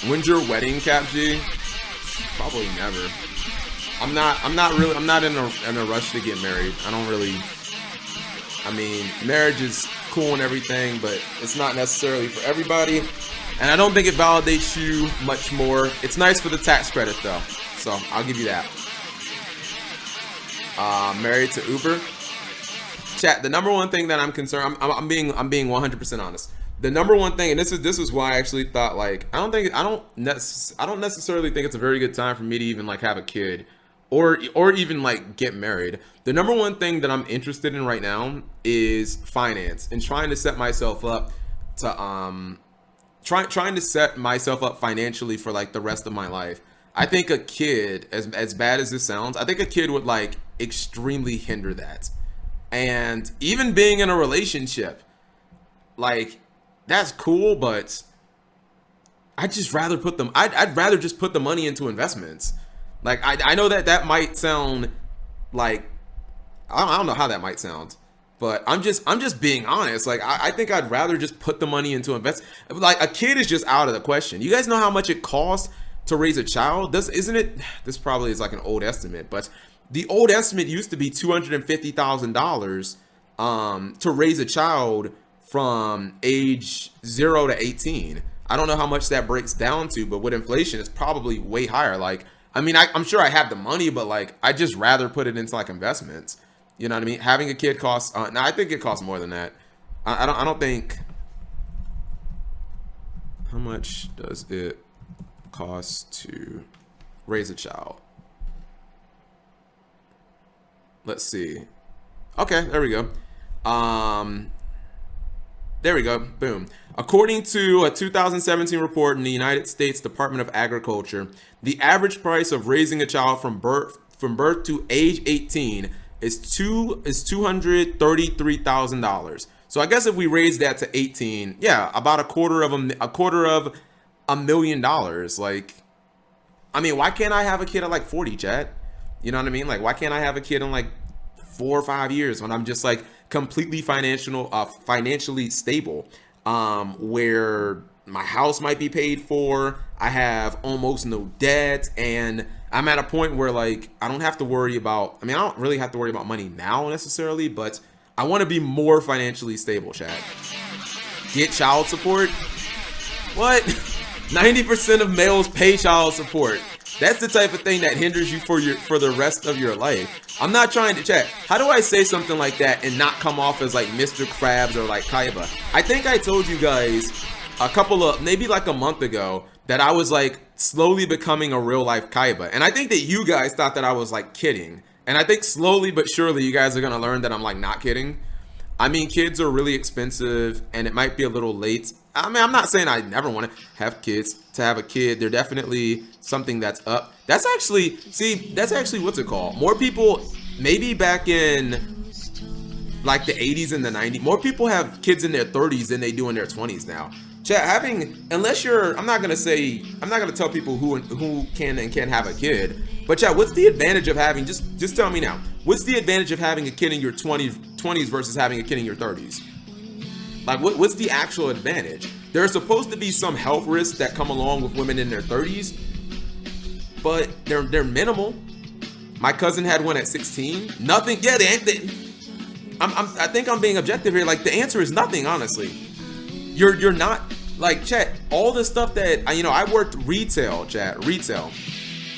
When's your wedding, Cap G? Probably never. I'm not in a rush to get married. I don't really. I mean, marriage is cool and everything, but it's not necessarily for everybody. And I don't think it validates you much more. It's nice for the tax credit though, so I'll give you that. Married to Uber. Chat. The number one thing that I'm concerned. I'm being 100% honest. The number one thing, and this is why I actually thought, like, I don't necessarily think it's a very good time for me to even like have a kid, or even like get married. The number one thing that I'm interested in right now is finance and trying to set myself up to trying to set myself up financially for like the rest of my life. I think a kid, as bad as this sounds, I think a kid would like extremely hinder that. And even being in a relationship, like, that's cool, but I'd just rather I'd rather just put the money into investments. Like, I know that might sound like, I don't know how that might sound, but I'm just being honest. Like, I think I'd rather just put the money into invest. Like, a kid is just out of the question. You guys know how much it costs to raise a child? Isn't it? This probably is like an old estimate, but the old estimate used to be $250,000 to raise a child from age 0 to 18. I don't know how much that breaks down to, but with inflation, it's probably way higher. Like, I mean, I'm sure I have the money, but like, I'd just rather put it into like investments. You know what I mean? Having a kid costs. Now, I think it costs more than that. I don't think. How much does it cost to raise a child? Let's see. Okay, there we go. There we go. Boom. According to a 2017 report in the United States Department of Agriculture, the average price of raising a child from birth to age 18 is $233,000. So I guess if we raise that to 18, yeah, about a quarter of $1,000,000. Like, I mean, why can't I have a kid at like 40, Chad? You know what I mean? Like, why can't I have a kid in like 4 or 5 years when I'm just like completely financially stable, where my house might be paid for, I have almost no debt, and I'm at a point where like I don't have to worry about, I mean, I don't really have to worry about money now necessarily, but I want to be more financially stable, Chad. Get child support? What? 90% of males pay child support. That's the type of thing that hinders you for the rest of your life. I'm not trying to chat. How do I say something like that and not come off as like Mr. Krabs or like Kaiba? I think I told you guys maybe like a month ago that I was like slowly becoming a real life Kaiba. And I think that you guys thought that I was like kidding. And I think slowly but surely you guys are going to learn that I'm like not kidding. I mean, kids are really expensive and it might be a little late. I mean, I'm not saying I never want to have kids. To have a kid, they're definitely something that's up. That's actually what's it called? More people, maybe back in like the 80s and the 90s, more people have kids in their 30s than they do in their 20s now. Chat, unless you're, I'm not gonna tell people who can and can't have a kid, but chat, what's the advantage of having, just tell me now, what's the advantage of having a kid in your 20s versus having a kid in your 30s? Like, what's the actual advantage? There's supposed to be some health risks that come along with women in their 30s, but they're minimal. My cousin had one at 16. Nothing. Yeah, I think I'm being objective here. Like, the answer is nothing, honestly. You're not, like, chat, all the stuff that I worked retail,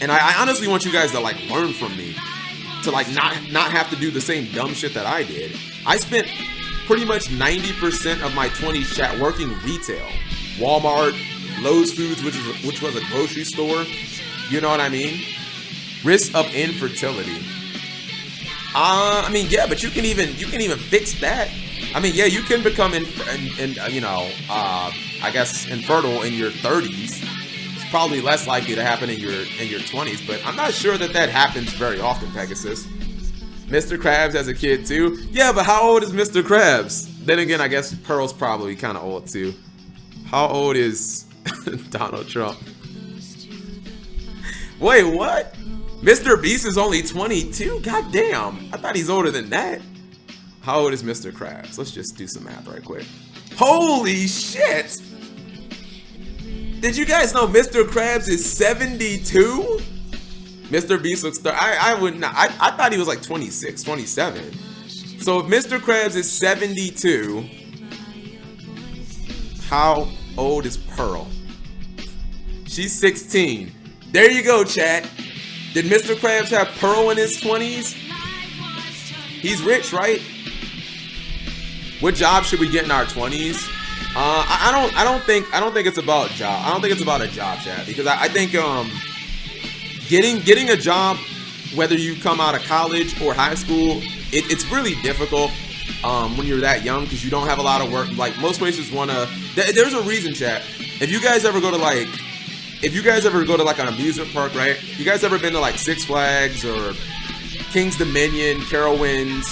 and I honestly want you guys to like learn from me, to like not have to do the same dumb shit that I did. I spent pretty much 90% of my 20s, chat, working retail. Walmart, Lowe's Foods, which was a grocery store. You know what I mean? Risk of infertility. I mean, yeah, but you can even fix that. I mean, yeah, you can become I guess infertile in your 30s. It's probably less likely to happen in your 20s, but I'm not sure that happens very often, Pegasus. Mr. Krabs has a kid too. Yeah, but how old is Mr. Krabs? Then again, I guess Pearl's probably kind of old too. How old is Donald Trump? Wait, what? Mr. Beast is only 22? God damn. I thought he's older than that. How old is Mr. Krabs? Let's just do some math right quick. Holy shit! Did you guys know Mr. Krabs is 72? Mr. Beast looks, I would not, I thought he was like 26, 27. So if Mr. Krabs is 72, how old is Pearl? She's 16. There you go, chat. Did Mr. Krabs have Pearl in his 20s? He's rich, right? What job should we get in our 20s? I don't think it's about job. I don't think it's about a job, chat, because I think getting a job, whether you come out of college or high school, it's really difficult when you're that young, because you don't have a lot of work. Like, most places wanna. There's a reason, chat. If you guys ever go to like an amusement park, right? You guys ever been to like Six Flags or King's Dominion, Carowinds,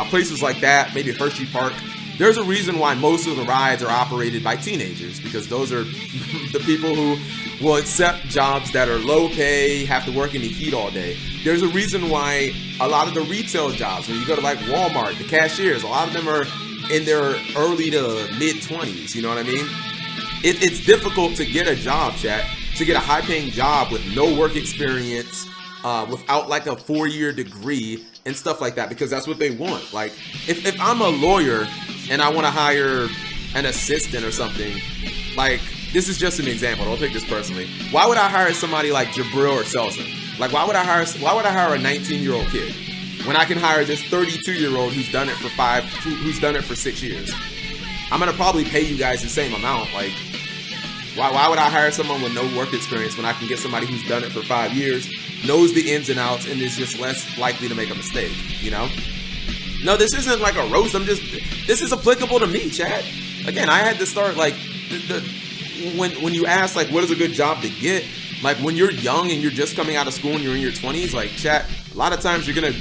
places like that, maybe Hershey Park? There's a reason why most of the rides are operated by teenagers, because those are the people who will accept jobs that are low pay, have to work in the heat all day. There's a reason why a lot of the retail jobs, when you go to like Walmart, the cashiers, a lot of them are in their early to mid 20s, you know what I mean? It's difficult to get a job, chat, to get a high paying job with no work experience, without like a 4-year degree and stuff like that, because that's what they want. Like, if I'm a lawyer and I want to hire an assistant or something, like, this is just an example, don't take this personally. Why would I hire somebody like Jabril or Selson? Like, why would I hire a 19-year-old kid when I can hire this 32-year-old who's done it for 6 years? I'm gonna probably pay you guys the same amount. Like, why would I hire someone with no work experience when I can get somebody who's done it for 5 years, knows the ins and outs, and is just less likely to make a mistake, you know? No, this isn't like a roast. This is applicable to me, chat. Again, I had to start, like, when you ask, like, what is a good job to get, like, when you're young and you're just coming out of school and you're in your 20s, like, chat, a lot of times you're gonna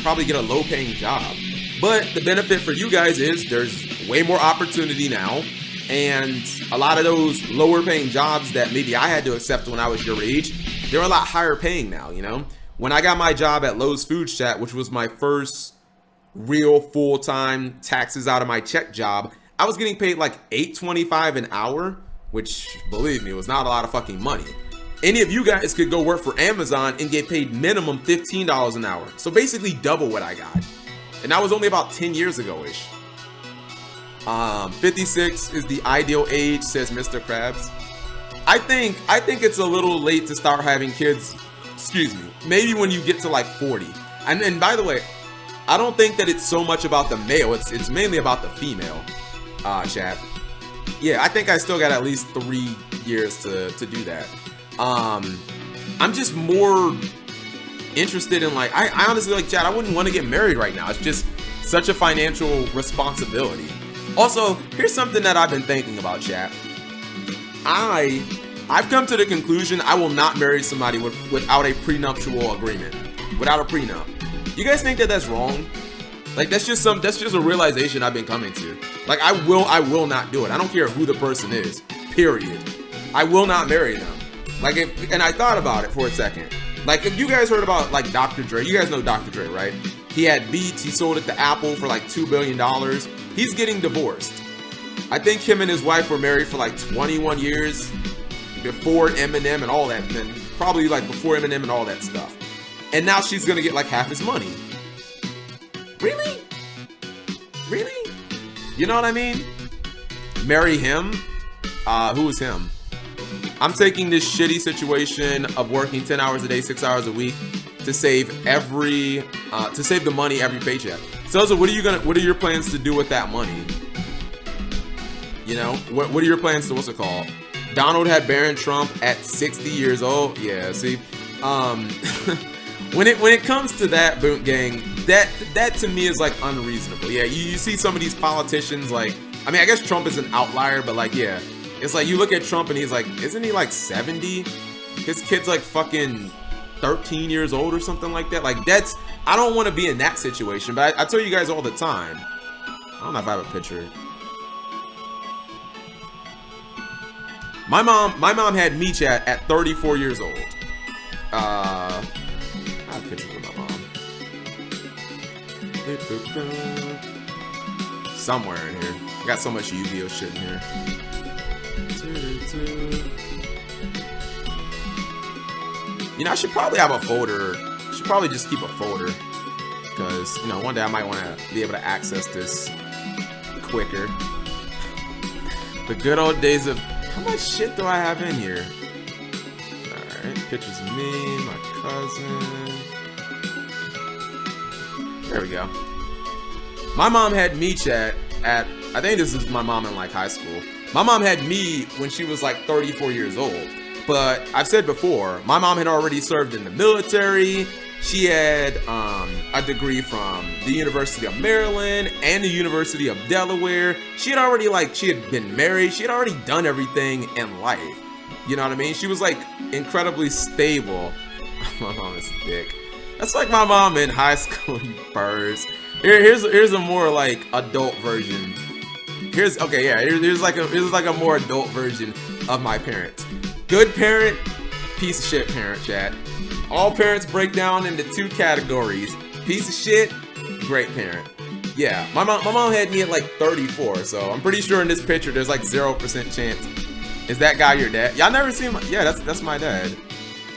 probably get a low paying job. But the benefit for you guys is there's way more opportunity now, and a lot of those lower paying jobs that maybe I had to accept when I was your age, they're a lot higher paying now, you know? When I got my job at Lowe's Foods, chat, which was my first real full-time taxes out of my check job, I was getting paid like $8.25 an hour, which, believe me, was not a lot of fucking money. Any of you guys could go work for Amazon and get paid minimum $15 an hour. So basically double what I got. And that was only about 10 years ago-ish. 56 is the ideal age, says Mr. Krabs. I think it's a little late to start having kids. Excuse me. Maybe when you get to like 40. And by the way, I don't think that it's so much about the male. It's mainly about the female, chat. Yeah, I think I still got at least 3 years to do that. I'm just more interested in, like, I honestly, like, chat, I wouldn't want to get married right now. It's just such a financial responsibility. Also, here's something that I've been thinking about, chat. I've come to the conclusion I will not marry somebody without a prenuptial agreement, without a prenup. You guys think that that's wrong? Like, that's just a realization I've been coming to. Like, I will not do it. I don't care who the person is, period. I will not marry them. Like, and I thought about it for a second. Like, if you guys heard about, like, Dr. Dre, you guys know Dr. Dre, right? He had Beats, he sold it to Apple for like $2 billion. He's getting divorced. I think him and his wife were married for like 21 years before Eminem and all that, and probably like before Eminem and all that stuff. And now she's gonna get like half his money. Really? Really? You know what I mean? Marry him? Who is him? I'm taking this shitty situation of working 10 hours a day, 6 hours a week to save the money every paycheck. So what are your plans to do with that money? You know, what are your plans to, what's it called? Donald had Barron Trump at 60 years old. Yeah, see, when it comes to that, Boot Gang, that to me is like unreasonable. Yeah, you see some of these politicians, like, I mean, I guess Trump is an outlier, but like, yeah, it's like you look at Trump and he's like, isn't he like 70? His kid's like fucking 13 years old or something like that. Like, I don't want to be in that situation, but I tell you guys all the time. I don't know if I have a picture. My mom had me, chat, at 34 years old. I have pictures of my mom. Somewhere in here. I got so much Yu-Gi-Oh shit in here. You know, I should probably have a folder. Should probably just keep a folder, because, you know, one day I might want to be able to access this quicker. The good old days of, how much shit do I have in here? Alright, pictures of me, my cousin. There we go. My mom had me, chat, at, I think this is my mom in like high school. My mom had me when she was like 34 years old. But I've said before, my mom had already served in the military. She had a degree from the University of Maryland and the University of Delaware. She had been married. She had already done everything in life. You know what I mean? She was like incredibly stable. My mom is a dick. That's like my mom in high school, you birds. Here's a more like adult version. Here's like a more adult version of my parents. Good parent, piece of shit parent, chat. All parents break down into two categories. Piece of shit, great parent. Yeah, my mom had me at like 34, so I'm pretty sure in this picture there's like 0% chance. Is that guy your dad? Y'all never seen my, yeah, that's my dad.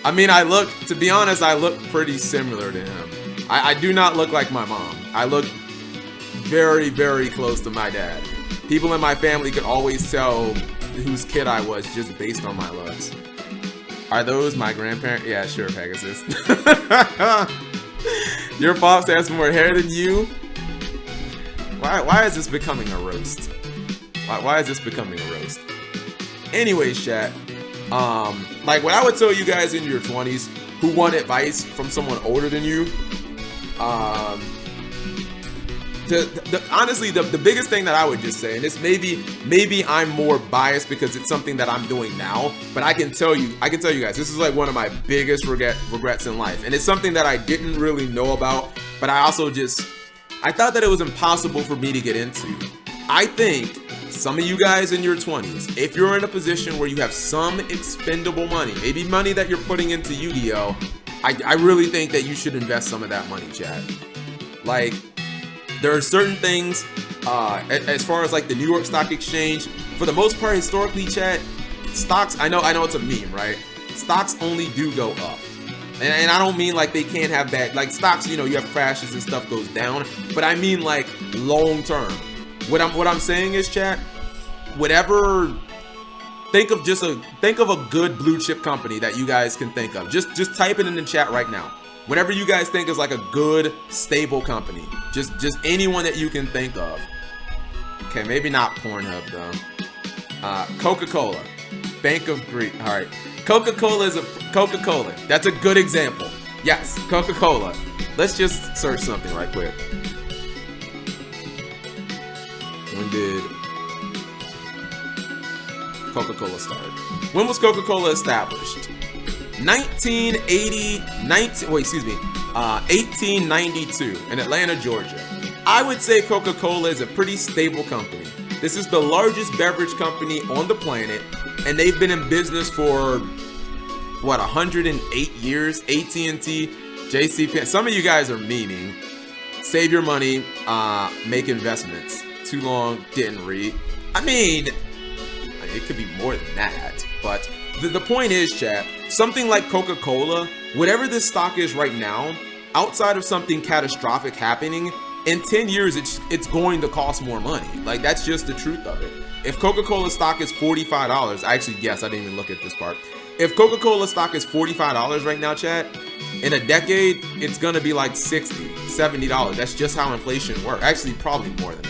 I mean, to be honest, I look pretty similar to him. I do not look like my mom. I look very, very close to my dad. People in my family could always tell whose kid I was just based on my looks. Are those my grandparents? Yeah, sure, Pegasus. Your pops has more hair than you? Why is this becoming a roast? Why is this becoming a roast? Anyways, chat. Like what I would tell you guys in your 20s who want advice from someone older than you, honestly, the biggest thing that I would just say, and this maybe I'm more biased because it's something that I'm doing now, but I can tell you guys, this is like one of my biggest regrets in life, and it's something that I didn't really know about, but I thought that it was impossible for me to get into. I think some of you guys in your 20s, if you're in a position where you have some expendable money, maybe money that you're putting into Yu-Gi-Oh, I really think that you should invest some of that money, chat. Like, there are certain things, as far as like the New York Stock Exchange, for the most part, historically, chat, stocks, I know it's a meme, right? Stocks only do go up. And I don't mean like they can't have bad, like stocks, you know, you have crashes and stuff goes down, but I mean like long term. What I'm saying is, chat, think of a good blue chip company that you guys can think of. Just type it in the chat right now. Whatever you guys think is like a good, stable company. Just anyone that you can think of. Okay, maybe not Pornhub though. Coca-Cola. Bank of Greece. All right. Coca-Cola. That's a good example. Yes, Coca-Cola. Let's just search something right quick. When did Coca-Cola start? When was Coca-Cola established? 1892 in Atlanta, Georgia. I would say Coca-Cola is a pretty stable company. This is the largest beverage company on the planet, and they've been in business for, what, 108 years? AT&T, JCPenney. Some of you guys are memeing. Save your money, make investments. Too long, didn't read. I mean, it could be more than that, but the point is, chat, something like Coca-Cola, whatever this stock is right now, outside of something catastrophic happening, in 10 years, it's going to cost more money. Like, that's just the truth of it. If Coca-Cola stock is $45, I actually guess, I didn't even look at this part. If Coca-Cola stock is $45 right now, chat, in a decade, it's gonna be like $60, $70. That's just how inflation works. Actually, probably more than that.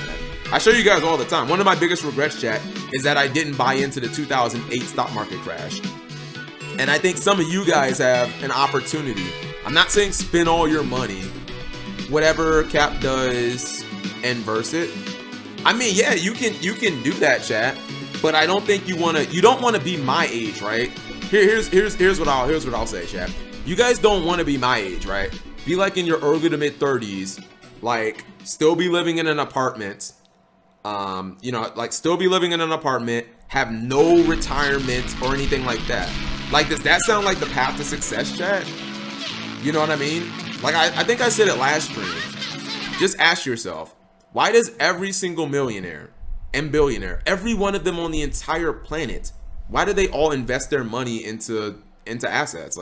I show you guys all the time. One of my biggest regrets, chat, is that I didn't buy into the 2008 stock market crash. And I think some of you guys have an opportunity. I'm not saying spend all your money. Whatever Cap does, inverse it. I mean, yeah, you can do that, chat. But I don't think you don't wanna be my age, right? Here's what I'll say, chat. You guys don't want to be my age, right? Be like in your early to mid 30s, like still be living in an apartment. You know, like still be living in an apartment, have no retirement or anything like that. Like, does that sound like the path to success, chat? You know what I mean? Like, I think I said it last stream. Just ask yourself, why does every single millionaire and billionaire, every one of them on the entire planet, why do they all invest their money into assets? Like,